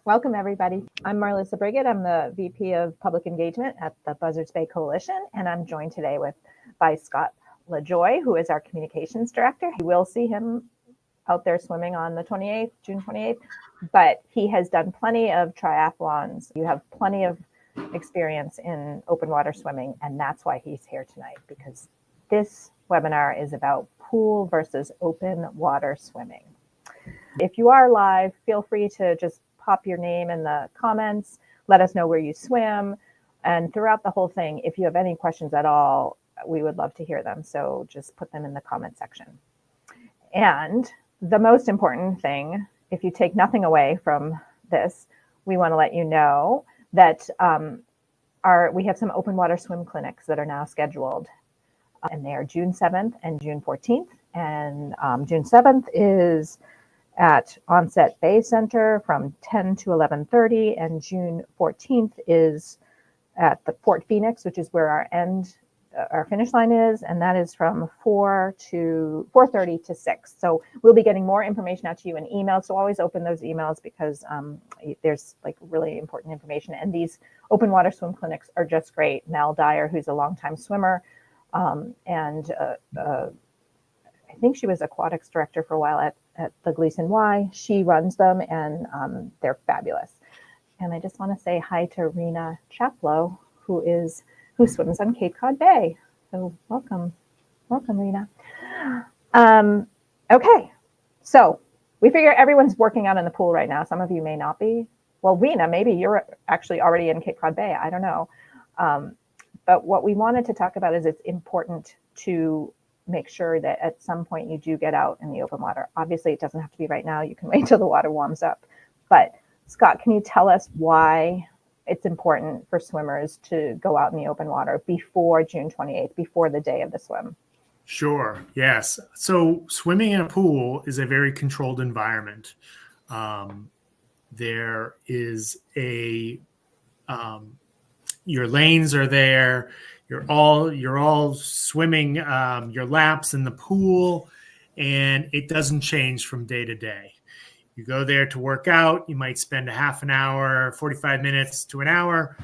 Welcome, everybody. I'm Marlissa Brigitte. I'm the VP of Public Engagement at the Buzzards Bay Coalition, and I'm joined today by Scott Lajoie, who is our Communications Director. You will see him out there swimming on the 28th, June 28th, but he has done plenty of triathlons. You have plenty of experience in open water swimming, and that's why he's here tonight, because this webinar is about pool versus open water swimming. If you are live, feel free to just pop your name in the comments, let us know where you swim, and throughout the whole thing, if you have any questions at all, we would love to hear them. So just put them in the comment section. And the most important thing, if you take nothing away from this, we want to let you know that we have some open water swim clinics that are now scheduled, and they are June 7th and June 14th. And June 7th is at Onset Bay Center from 10 to 11:30, and June 14th is at the Fort Phoenix, which is where our finish line is, and that is from 4:30 to 6. So we'll be getting more information out to you in email. So always open those emails, because there's like really important information. And these open water swim clinics are just great. Mel Dyer, who's a longtime swimmer, and I think she was aquatics director for a while at the Gleason Y. She runs them, and they're fabulous. And I just want to say hi to Rena Chaplow, who swims on Cape Cod Bay. So welcome, Rena. Okay, so we figure everyone's working out in the pool right now. Some of you may not be. Well, Rena, maybe you're actually already in Cape Cod Bay. I don't know. But what we wanted to talk about is it's important to make sure that at some point you do get out in the open water. Obviously, it doesn't have to be right now. You can wait till the water warms up. But Scott, can you tell us why it's important for swimmers to go out in the open water before June 28th, before the day of the swim? Sure. Yes. So swimming in a pool is a very controlled environment. There is your lanes are there. You're all swimming your laps in the pool, and it doesn't change from day to day. You go there to work out. You might spend a half an hour, 45 minutes to an hour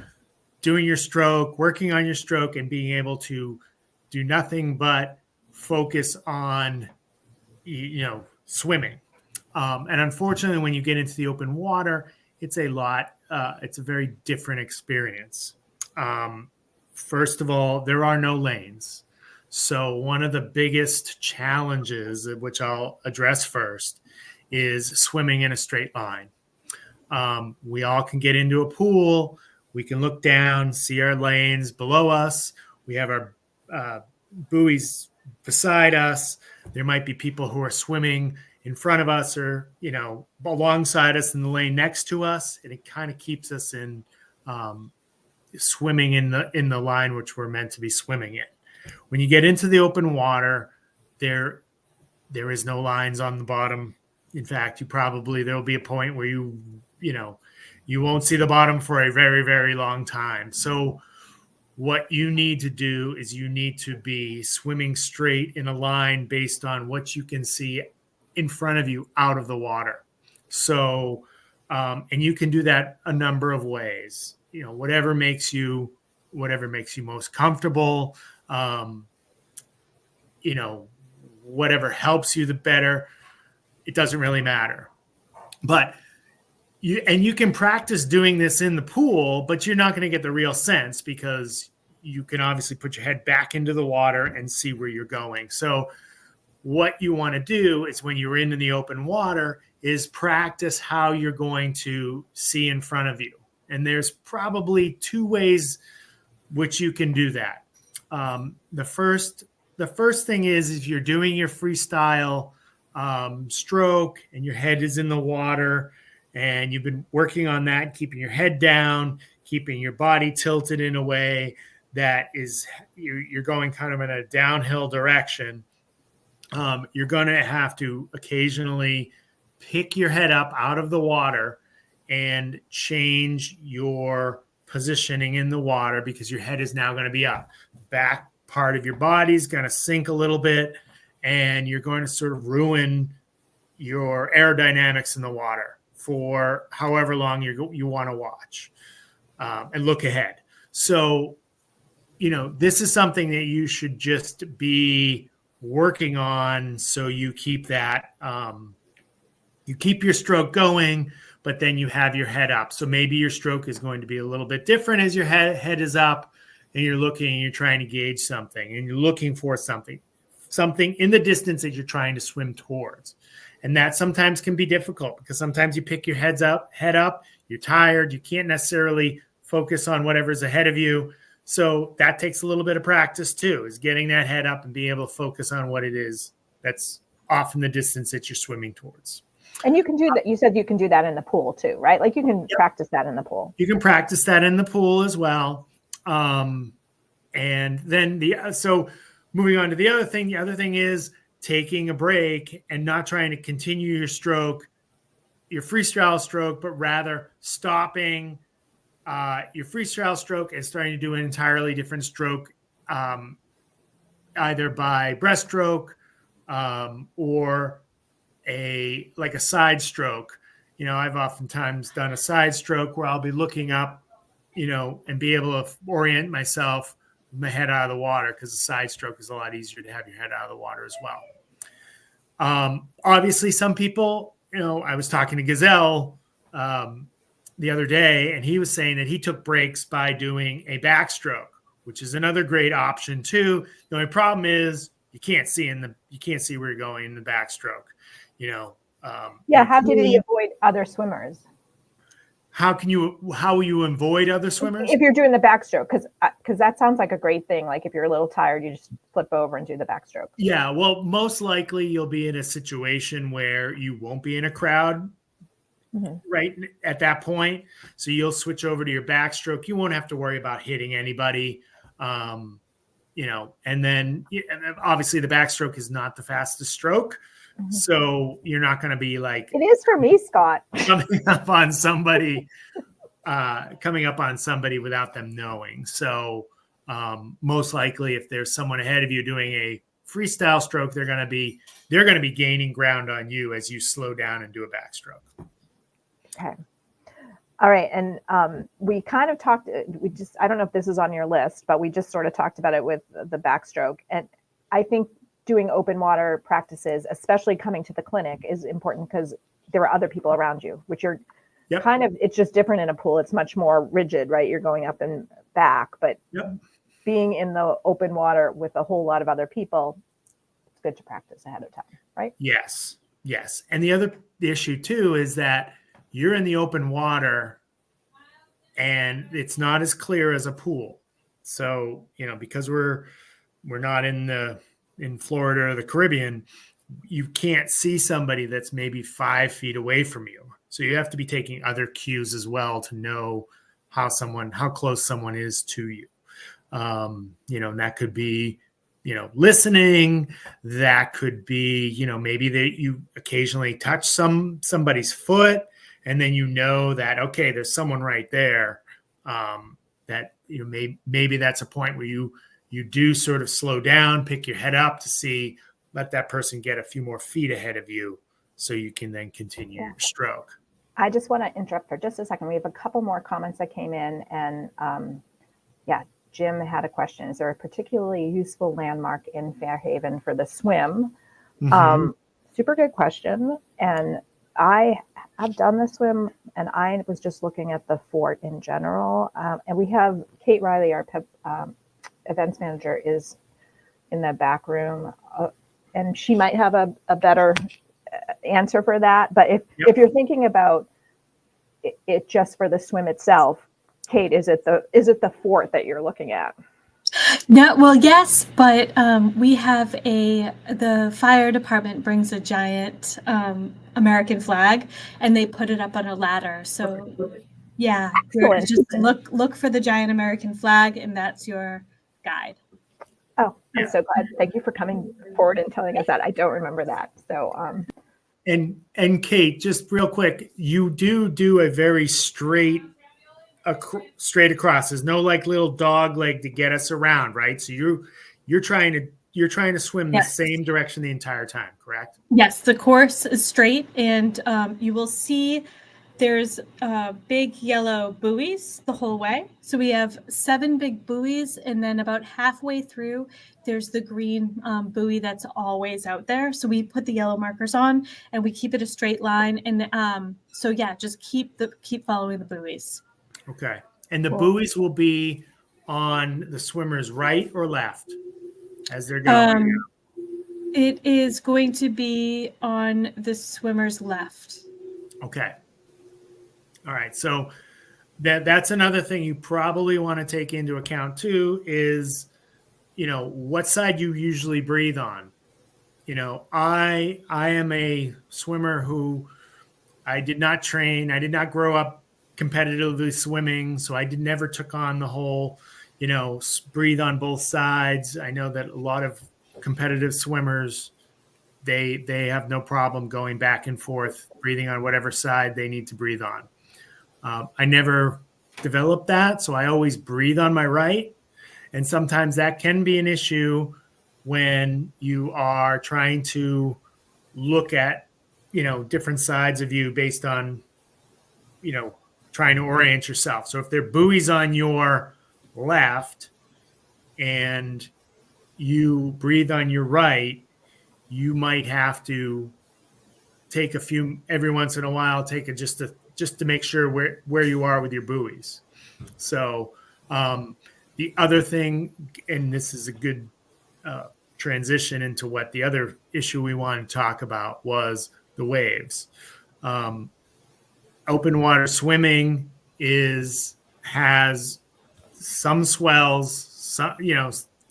doing your stroke, working on your stroke, and being able to do nothing but focus on, swimming. And unfortunately, when you get into the open water, it's a very different experience. First of all, there are no lanes. So one of the biggest challenges, which I'll address first, is swimming in a straight line. We all can get into a pool. We can look down, see our lanes below us. We have our buoys beside us. There might be people who are swimming in front of us or, alongside us in the lane next to us. And it kind of keeps us in swimming in the line which we're meant to be swimming in. When you get into the open water, there is no lines on the bottom. In fact, there'll be a point where you won't see the bottom for a very, very long time. So what you need to do is you need to be swimming straight in a line based on what you can see in front of you out of the water. So, and you can do that a number of ways. Whatever makes you most comfortable, whatever helps you, the better. It doesn't really matter. But you can practice doing this in the pool, but you're not going to get the real sense, because you can obviously put your head back into the water and see where you're going. So what you want to do is, when you're in the open water, is practice how you're going to see in front of you. And there's probably two ways which you can do that. The first thing is, if you're doing your freestyle stroke and your head is in the water and you've been working on that, keeping your head down, keeping your body tilted in a way that is you're going kind of in a downhill direction, you're going to have to occasionally pick your head up out of the water and change your positioning in the water, because your head is now going to be up. Back part of your body is going to sink a little bit, and you're going to sort of ruin your aerodynamics in the water. for however long you want to watch, and look ahead. So, this is something that you should just be working on, so you keep that, you keep your stroke going, but then you have your head up. So maybe your stroke is going to be a little bit different as your head is up, and you're looking and you're trying to gauge something, and you're looking for something in the distance that you're trying to swim towards. And that sometimes can be difficult, because sometimes you pick your head up, you're tired, you can't necessarily focus on whatever's ahead of you. So that takes a little bit of practice too, is getting that head up and being able to focus on what it is that's off in the distance that you're swimming towards. And you can do that. You said you can do that in the pool too, right? Like you can practice that in the pool. You can practice that in the pool as well. And then so moving on to the other thing is taking a break and not trying to continue your freestyle stroke, but rather stopping your freestyle stroke and starting to do an entirely different stroke, either by breaststroke or a side stroke. I've oftentimes done a side stroke where I'll be looking up, and be able to orient myself with my head out of the water, because a side stroke is a lot easier to have your head out of the water as well. Obviously, some people, I was talking to Gazelle the other day, and he was saying that he took breaks by doing a backstroke, which is another great option too. The only problem is you can't see where you're going in the backstroke. How do you avoid other swimmers? How will you avoid other swimmers? If you're doing the backstroke, because that sounds like a great thing. Like if you're a little tired, you just flip over and do the backstroke. Yeah, well, most likely you'll be in a situation where you won't be in a crowd right at that point. So you'll switch over to your backstroke. You won't have to worry about hitting anybody. And then obviously the backstroke is not the fastest stroke. So you're not going to be like, it is for me, Scott, coming up on somebody without them knowing. So most likely, if there's someone ahead of you doing a freestyle stroke, they're going to be gaining ground on you as you slow down and do a backstroke. Okay. All right. And we kind of talked, I don't know if this is on your list, but we just sort of talked about it with the backstroke. And I think doing open water practices, especially coming to the clinic, is important because there are other people around you, which you're kind of, it's just different in a pool. It's much more rigid, right? You're going up and back, but being in the open water with a whole lot of other people, it's good to practice ahead of time, right? Yes. And the issue too is that you're in the open water and it's not as clear as a pool. So, because we're not in Florida or the Caribbean, you can't see somebody that's maybe 5 feet away from you. So you have to be taking other cues as well to know how close someone is to you. And that could be, listening. That could be, maybe that you occasionally touch somebody's foot, and then that, okay, there's someone right there. That, maybe that's a point where you do sort of slow down, pick your head up to let that person get a few more feet ahead of you so you can then continue your stroke. I just want to interrupt for just a second. We have a couple more comments that came in, and Jim had a question. Is there a particularly useful landmark in Fairhaven for the swim? Super good question. And I have done the swim, and I was just looking at the fort in general. And we have Kate Riley, our events manager, is in the back room, and she might have a better answer for that. But if you're thinking about it just for the swim itself, Kate, is it the fort that you're looking at? No, well, yes, but we have the fire department brings a giant American flag, and they put it up on a ladder. So just look for the giant American flag, and that's your guide. Oh, I'm so glad. Thank you for coming forward and telling us that. I don't remember that. So, and Kate, just real quick, you do a very straight across. There's no little dog leg to get us around, right? So you're trying to swim the same direction the entire time, correct? Yes, the course is straight, and you will see there's big yellow buoys the whole way. So we have 7 big buoys, and then about halfway through, there's the green buoy that's always out there. So we put the yellow markers on, and we keep it a straight line. And so yeah, just keep following the buoys. Okay. And the buoys will be on the swimmer's right or left as they're going? It is going to be on the swimmer's left. Okay. All right. So that's another thing you probably want to take into account too is, what side you usually breathe on. I am a swimmer who I did not train. I did not grow up competitively swimming. So I never took on the whole, breathe on both sides. I know that a lot of competitive swimmers, they have no problem going back and forth, breathing on whatever side they need to breathe on. I never developed that, so I always breathe on my right. And sometimes that can be an issue when you are trying to look at, different sides of you based on, trying to orient yourself. So if there are buoys on your left and you breathe on your right, you might have to take every once in a while, just to make sure where you are with your buoys. So the other thing, and this is a good transition into what the other issue we wanted to talk about was the waves. Open water swimming has some swells,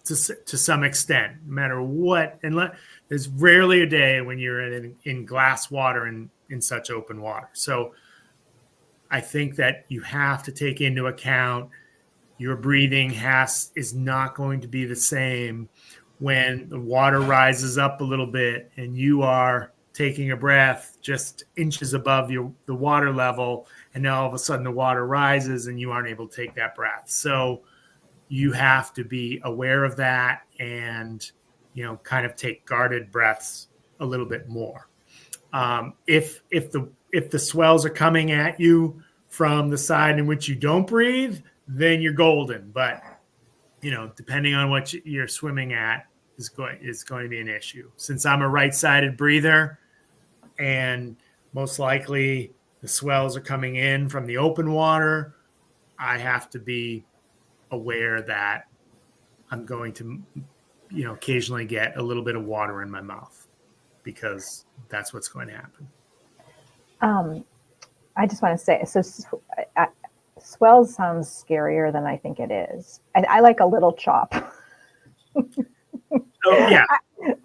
to some extent, no matter what. And there's rarely a day when you're in glass water in such open water. So I think that you have to take into account your breathing is not going to be the same when the water rises up a little bit and you are taking a breath just inches above the water level, and now all of a sudden the water rises and you aren't able to take that breath. So you have to be aware of that and, kind of take guarded breaths a little bit more. If the swells are coming at you from the side in which you don't breathe, then you're golden. But, depending on what you're swimming at is going to be an issue. Since I'm a right-sided breather and most likely the swells are coming in from the open water, I have to be aware that I'm going to, occasionally get a little bit of water in my mouth because that's what's going to happen. I just want to say, so swells sounds scarier than I think it is. I like a little chop. Oh, yeah.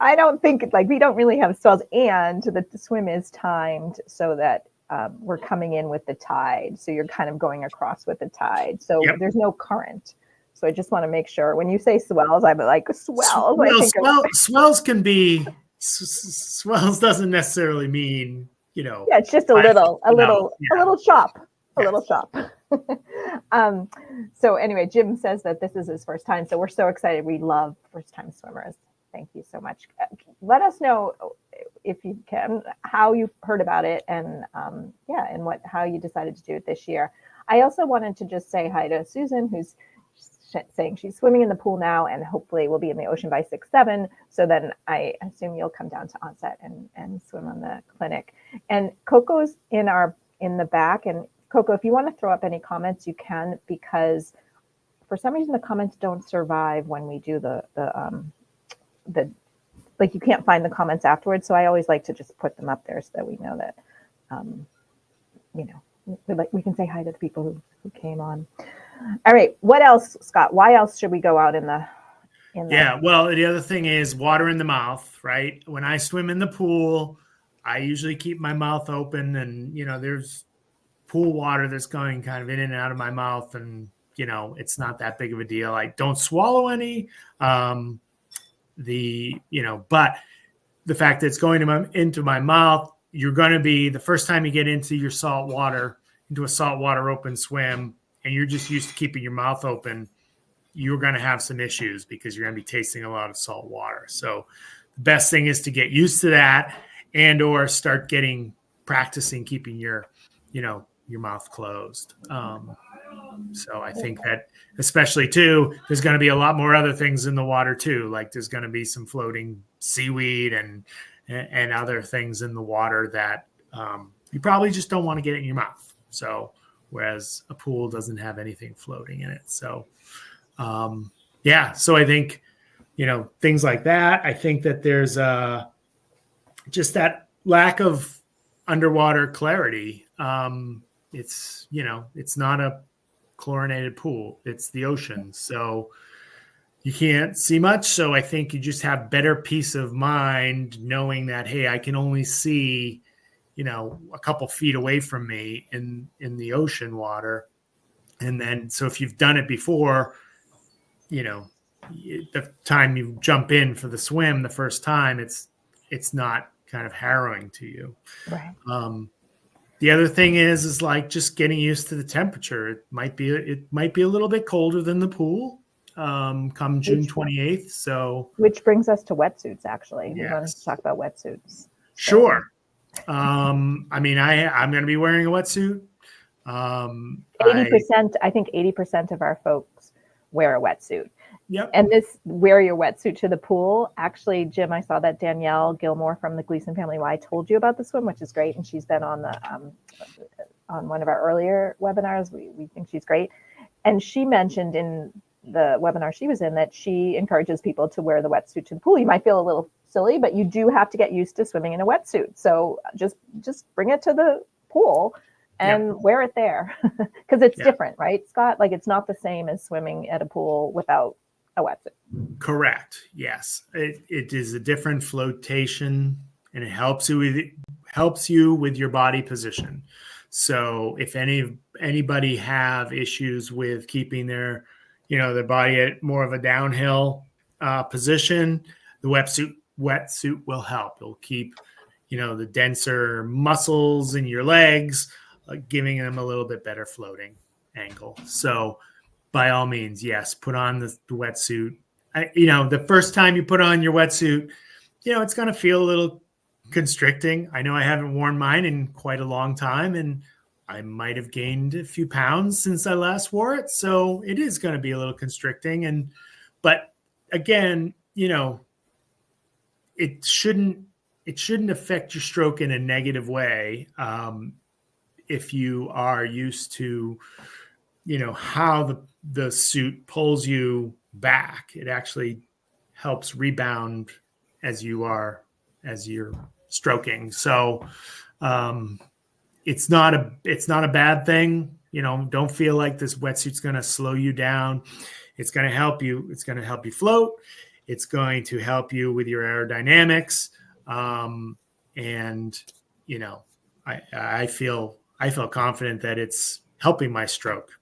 I don't think we don't really have swells, and the swim is timed so that we're coming in with the tide. So you're kind of going across with the tide. So There's no current. So I just want to make sure when you say swells, I'm like swells. Swells can be swells doesn't necessarily mean, Yeah, it's just a little chop. A little chop. So anyway, Jim says that this is his first time. So we're so excited. We love first time swimmers. Thank you so much. Let us know if you can, how you heard about it and how you decided to do it this year. I also wanted to just say hi to Susan, who's saying she's swimming in the pool now and hopefully will be in the ocean by 6-7. So then I assume you'll come down to onset and swim on the clinic. And Coco's in the back. And Coco, if you want to throw up any comments, you can, because for some reason the comments don't survive when we do you can't find the comments afterwards. So I always like to just put them up there so that we know that, we can say hi to the people who came on. All right. What else, Scott? Why else should we go out in the Yeah. Well, the other thing is water in the mouth, right? When I swim in the pool, I usually keep my mouth open and, there's pool water that's going kind of in and out of my mouth and, it's not that big of a deal. I don't swallow any, but the fact that it's going into my mouth, you're going to be the first time you get into a saltwater open swim, and you're just used to keeping your mouth open, you're going to have some issues because you're going to be tasting a lot of salt water. So the best thing is to get used to that and or start practicing keeping your, your mouth closed. So I think that, especially too, there's going to be a lot more other things in the water too. Like there's going to be some floating seaweed and other things in the water that you probably just don't want to get in your mouth. So whereas a pool doesn't have anything floating in it. So so I think, things like that. I think that there's just that lack of underwater clarity. It's not a chlorinated pool, it's the ocean, so you can't see much. So I think you just have better peace of mind knowing that, hey, I can only see a couple feet away from me in the ocean water. And then so if you've done it before, the time you jump in for the swim the first time, it's not kind of harrowing to you. Right. The other thing is like just getting used to the temperature. It might be a little bit colder than the pool come June 28th. So which brings us to wetsuits. Actually, yes. We wanted to talk about wetsuits. Sure. I'm going to be wearing a wetsuit. 80%. I think 80% of our folks wear a wetsuit. Yep. And this wear your wetsuit to the pool. Actually, Jim, I saw that Danielle Gilmore from the Gleason Family Y told you about the swim, which is great. And she's been on on one of our earlier webinars. We think she's great. And she mentioned in the webinar she was in that she encourages people to wear the wetsuit to the pool. You might feel a little silly, but you do have to get used to swimming in a wetsuit. So just bring it to the pool and wear it there because it's different, right, Scott? Like it's not the same as swimming at a pool without a wetsuit. Correct. Yes, it is a different flotation, and it helps you with your body position. So if anybody have issues with keeping their body at more of a downhill position, the wetsuit will help. It'll keep the denser muscles in your legs, giving them a little bit better floating angle. So by all means, yes, put on the wetsuit. The first time you put on your wetsuit, it's going to feel a little constricting. I know I haven't worn mine in quite a long time, and I might have gained a few pounds since I last wore it. So it is going to be a little constricting. But again, it shouldn't affect your stroke in a negative way. If you are used to, how the suit pulls you back, it actually helps rebound as you're stroking. So it's not a bad thing. Don't feel like this wetsuit's going to slow you down. It's going to help you. It's going to help you float. It's going to help you with your aerodynamics. I feel confident that it's helping my stroke.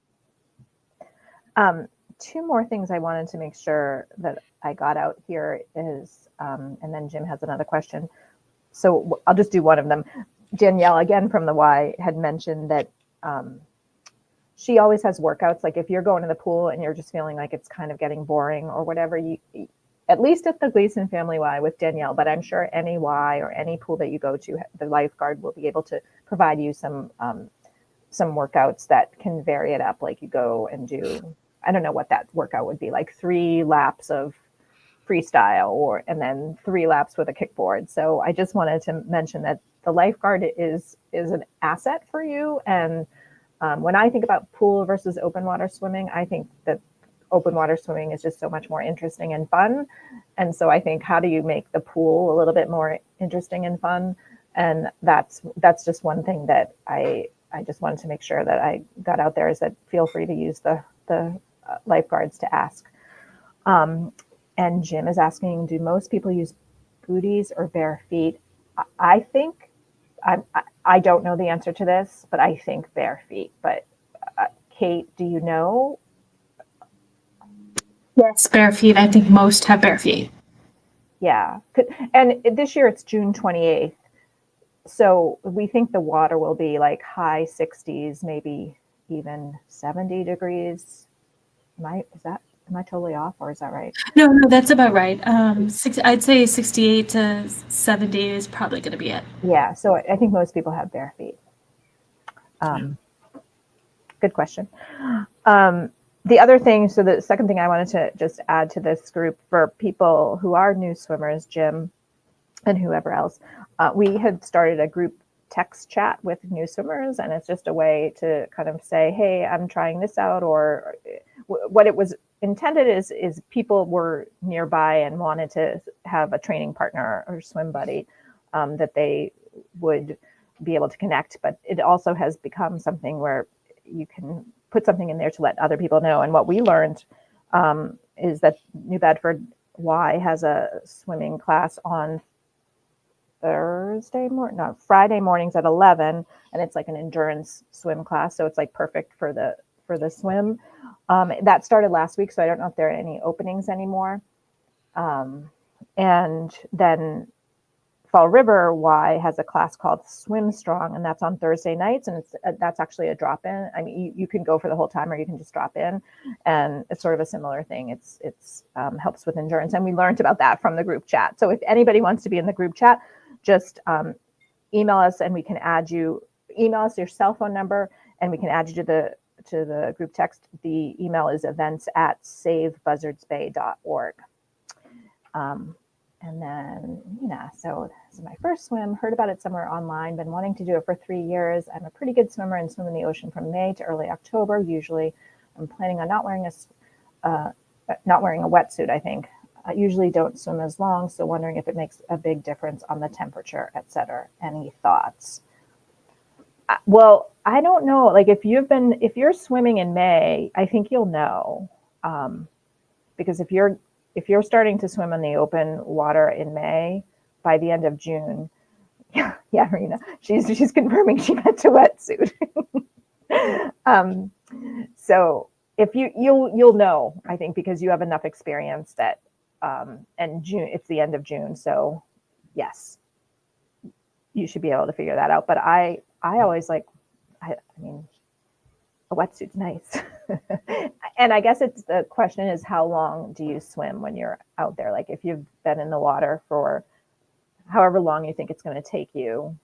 Two more things I wanted to make sure that I got out here is, and then Jim has another question. So I'll just do one of them. Danielle, again from the Y, had mentioned that she always has workouts. Like if you're going to the pool and you're just feeling like it's kind of getting boring or whatever, you at least at the Gleason Family Y with Danielle, but I'm sure any Y or any pool that you go to, the lifeguard will be able to provide you some workouts that can vary it up. Like you go and do, I don't know what that workout would be, like 3 laps of freestyle and then 3 laps with a kickboard. So I just wanted to mention that the lifeguard is an asset for you. And when I think about pool versus open water swimming, I think that open water swimming is just so much more interesting and fun. And so I think, how do you make the pool a little bit more interesting and fun? And that's just one thing that I just wanted to make sure that I got out there, is that feel free to use the lifeguards to ask. And Jim is asking, do most people use booties or bare feet? I think, I don't know the answer to this, but I think bare feet. But Kate, do you know? Yes, bare feet. I think most have bare feet. Yeah. And this year it's June 28th. So we think the water will be like high 60s, maybe even 70 degrees. Am I totally off, or is that right? No, that's about right. I'd say 68 to 70 is probably going to be it. Yeah. So I think most people have bare feet. good question. The other thing, so the second thing I wanted to just add to this group for people who are new swimmers, Jim and whoever else, we had started a group text chat with new swimmers, and it's just a way to kind of say, hey, I'm trying this out, or what it was intended is people were nearby and wanted to have a training partner or swim buddy that they would be able to connect, but it also has become something where you can put something in there to let other people know. And what we learned is that New Bedford Y has a swimming class on Friday mornings at 11, and it's like an endurance swim class, so it's like perfect for the swim. That started last week, so I don't know if there are any openings anymore. And then Fall River Y has a class called Swim Strong, and that's on Thursday nights, and that's actually a drop-in. I mean, you can go for the whole time, or you can just drop in, and it's sort of a similar thing. It's helps with endurance, and we learned about that from the group chat. So if anybody wants to be in the group chat, just email us, and we can add you. Email us your cell phone number, and we can add you to the group text. The email is events@savebuzzardsbay.org. And then Nina, so this is my first swim, heard about it somewhere online, been wanting to do it for 3 years. I'm a pretty good swimmer and swim in the ocean from May to early October. Usually I'm planning on not wearing a wetsuit, I think. I usually don't swim as long, so wondering if it makes a big difference on the temperature, etc. Any thoughts? Well, I don't know. Like if you're swimming in May, I think you'll know, because if you're starting to swim in the open water in May, by the end of June, yeah, Rena, she's confirming she meant a wetsuit. So if you'll know, I think, because you have enough experience that, and June, it's the end of June, so yes, you should be able to figure that out. But I always I mean, a wetsuit's nice. And I guess the question is, how long do you swim when you're out there? Like if you've been in the water for however long you think it's going to take you,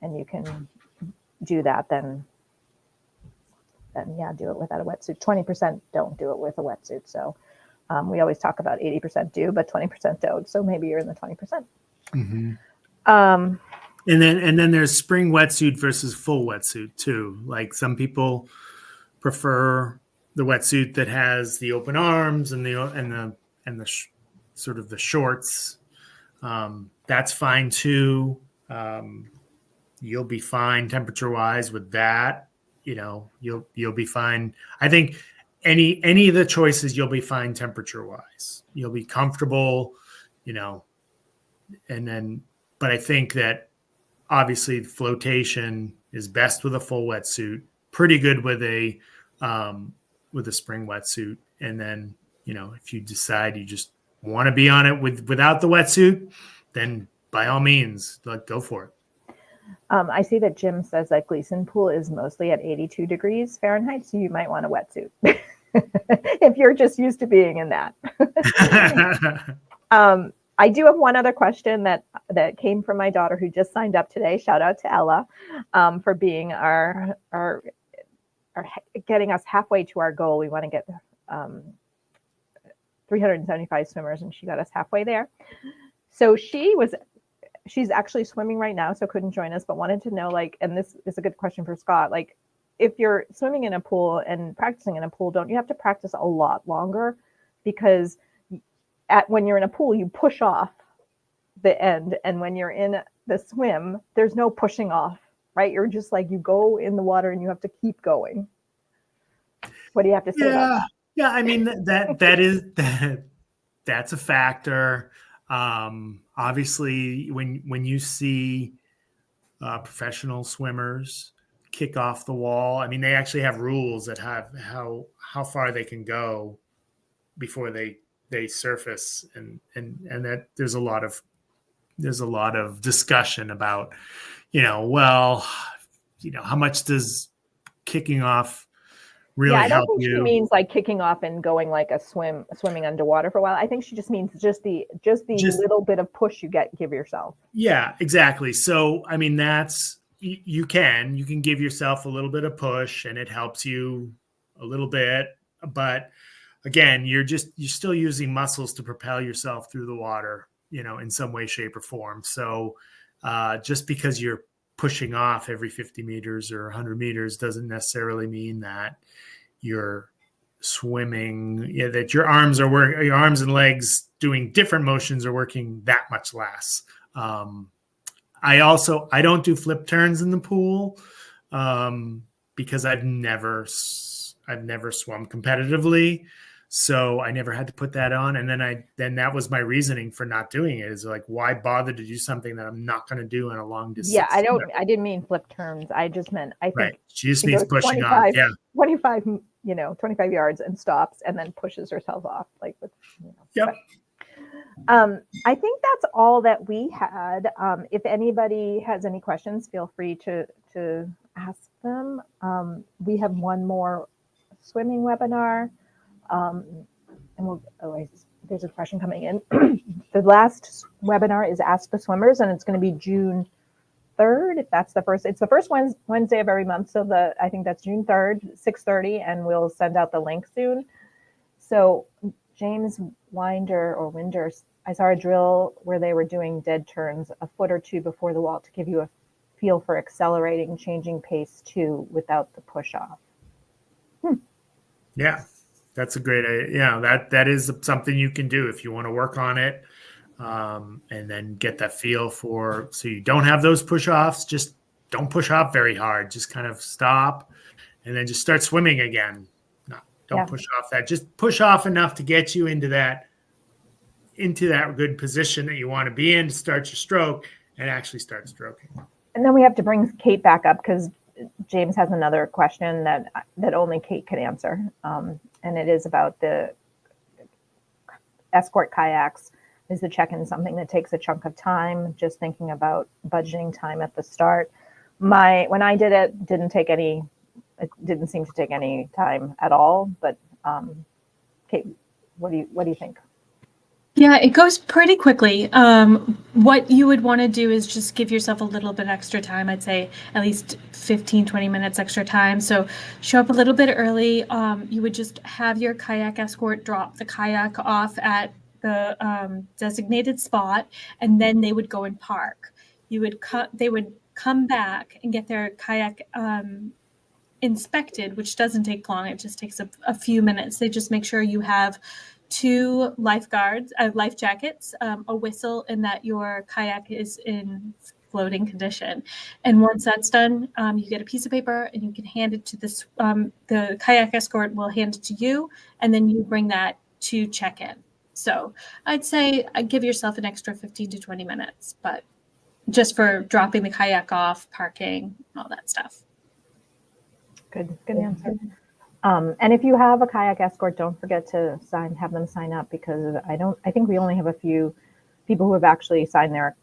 and you can do that, then yeah, do it without a wetsuit. 20% don't do it with a wetsuit. So we always talk about 80% do, but 20% don't. So maybe you're in the 20%. Mm-hmm. And then there's spring wetsuit versus full wetsuit too. Like some people prefer the wetsuit that has the open arms and the sort of the shorts. That's fine too. You'll be fine temperature wise with that. You know, you'll be fine. I think any of the choices, you'll be fine temperature wise. You'll be comfortable, you know, but I think that obviously flotation is best with a full wetsuit, pretty good with a spring wetsuit. And then, you know, if you decide you just want to be on it without the wetsuit, then by all means, go for it. I see that Jim says that Gleason Pool is mostly at 82 degrees Fahrenheit, so you might want a wetsuit if you're just used to being in that. I do have one other question that came from my daughter who just signed up today. Shout out to Ella for being our getting us halfway to our goal. We want to get 375 swimmers, and she got us halfway there. So she's actually swimming right now, so couldn't join us, but wanted to know, like, and this is a good question for Scott, like, if you're swimming in a pool and practicing in a pool, don't you have to practice a lot longer? Because when you're in a pool, you push off the end, and when you're in the swim, there's no pushing off, right? You're just like, you go in the water and you have to keep going. What do you have to say about that? Yeah, I mean, that's a factor. Obviously, when you see professional swimmers kick off the wall, I mean, they actually have rules that have how far they can go before they surface, and that there's a lot of discussion about, how much does kicking off really help you? I don't think she means like kicking off and going like swimming underwater for a while. I think she just means just the little bit of push you give yourself. Yeah, exactly. So, I mean, that's, you can give yourself a little bit of push, and it helps you a little bit. But again, you're still using muscles to propel yourself through the water, in some way, shape, or form. So just because you're pushing off every 50 meters or 100 meters doesn't necessarily mean that you're swimming, that your arms and legs doing different motions are working that much less. I don't do flip turns in the pool because I've never swum competitively. So I never had to put that on. And then that was my reasoning for not doing it, is like, why bother to do something that I'm not going to do in a long distance? Yeah, I didn't mean flip turns. I just meant, I think right. She just means pushing off. Yeah. 25 yards and stops and then pushes herself off. Like, Yep. I think that's all that we had. If anybody has any questions, feel free to ask them. We have one more swimming webinar. And there's a question coming in. The last webinar is Ask the Swimmers, and it's going to be June 3rd. If that's the first, it's the first Wednesday of every month. So I think that's June 3rd, 6:30, and we'll send out the link soon. So James Winder, I saw a drill where they were doing dead turns a foot or two before the wall to give you a feel for accelerating, changing pace too, without the push off. Yeah, that's a great idea. That is something you can do if you want to work on it, and then get that feel for, so you don't have those push offs. Just don't push off very hard. Just kind of stop, and then just start swimming again. Don't push off that. Just push off enough to get you into that good position that you want to be in to start your stroke and actually start stroking. And then we have to bring Kate back up because James has another question that only Kate could answer. And it is about the escort kayaks. Is the check-in something that takes a chunk of time? Just thinking about budgeting time at the start. When I did it, it didn't seem to take any time at all. But Kate, what do you think? Yeah, it goes pretty quickly. What you would want to do is just give yourself a little bit extra time. I'd say at least 15, 20 minutes extra time. So show up a little bit early. You would just have your kayak escort drop the kayak off at the designated spot, and then they would go and park. They would come back and get their kayak inspected, which doesn't take long. It just takes a few minutes. They just make sure you have 2 life jackets, a whistle, and that your kayak is in floating condition. And once that's done, you get a piece of paper and you can hand it to this. The kayak escort will hand it to you, and then you bring that to check-in. So I'd say give yourself an extra 15 to 20 minutes, but just for dropping the kayak off, parking, all that stuff. Good answer. And if you have a kayak escort, don't forget to have them sign up, because I think we only have a few people who have actually signed their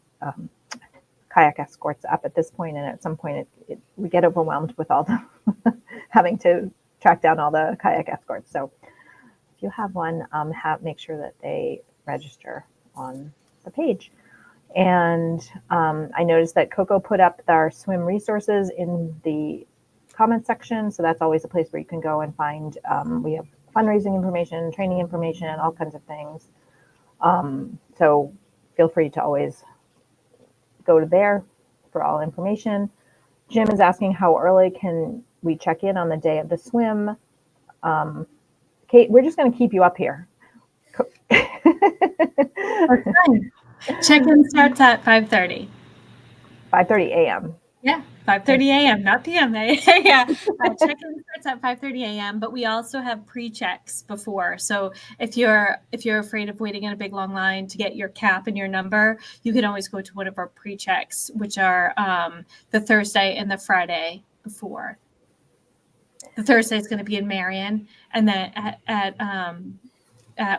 kayak escorts up at this point. And at some point we get overwhelmed with all the having to track down all the kayak escorts. So if you have one, make sure that they register on the page. And I noticed that Coco put up our swim resources in the comment section. So that's always a place where you can go and find, we have fundraising information, training information, all kinds of things. So feel free to always go to there for all information. Jim is asking, how early can we check in on the day of the swim? Kate, we're just going to keep you up here. Check-in starts at 5:30. 5:30 a.m. Yeah, 5:30 a.m., not p.m. Yeah, check-in starts at 5:30 a.m. But we also have pre-checks before. So if you're afraid of waiting in a big long line to get your cap and your number, you can always go to one of our pre-checks, which are the Thursday and the Friday before. The Thursday is going to be in Marion, and then at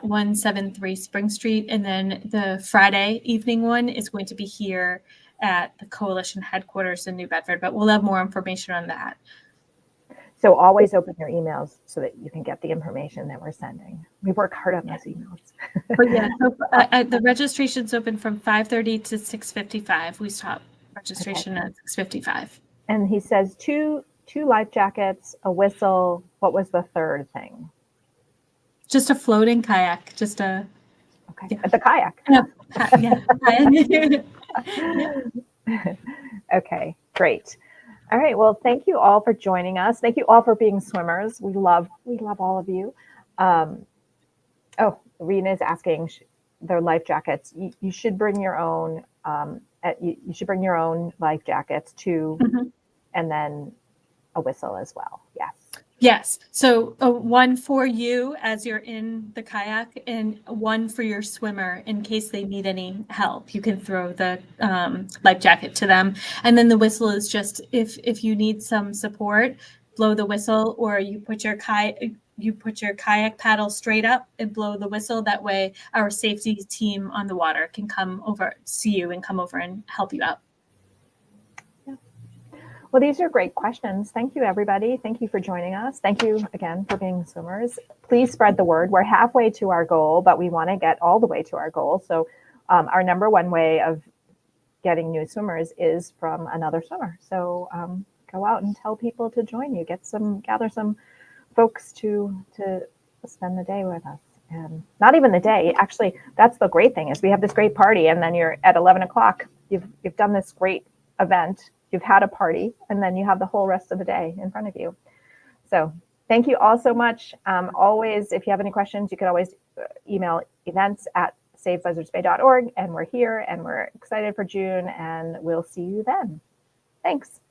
173 Spring Street, and then the Friday evening one is going to be here at the coalition headquarters in New Bedford, but we'll have more information on that. So always open your emails so that you can get the information that we're sending. We work hard on those emails. But yeah, so, the registration's open from 5:30 to 6:55. We stop registration at 6:55. And he says two life jackets, a whistle. What was the third thing? Just a floating kayak. Just a okay. The kayak. Okay, great. All right. Well, thank you all for joining us. Thank you all for being swimmers. We love all of you. Rena is asking their life jackets. You should bring your own. You should bring your own life jackets too, and then a whistle as well. Yes. Yes. So one for you as you're in the kayak, and one for your swimmer in case they need any help. You can throw the life jacket to them, and then the whistle is just if you need some support, blow the whistle, or you put your kayak paddle straight up and blow the whistle. That way, our safety team on the water can come over, see you, and come over and help you out. Well, these are great questions. Thank you, everybody. Thank you for joining us. Thank you again for being swimmers. Please spread the word. We're halfway to our goal, but we want to get all the way to our goal. So our number one way of getting new swimmers is from another swimmer. So go out and tell people to join you. Gather some folks to spend the day with us. And not even the day. Actually, that's the great thing is we have this great party, and then you're at 11 o'clock. You've done this great event. You've had a party, and then you have the whole rest of the day in front of you. So thank you all so much. Always, if you have any questions, you can always email events@savebuzzardsbay.org. And we're here, and we're excited for June, and we'll see you then. Thanks.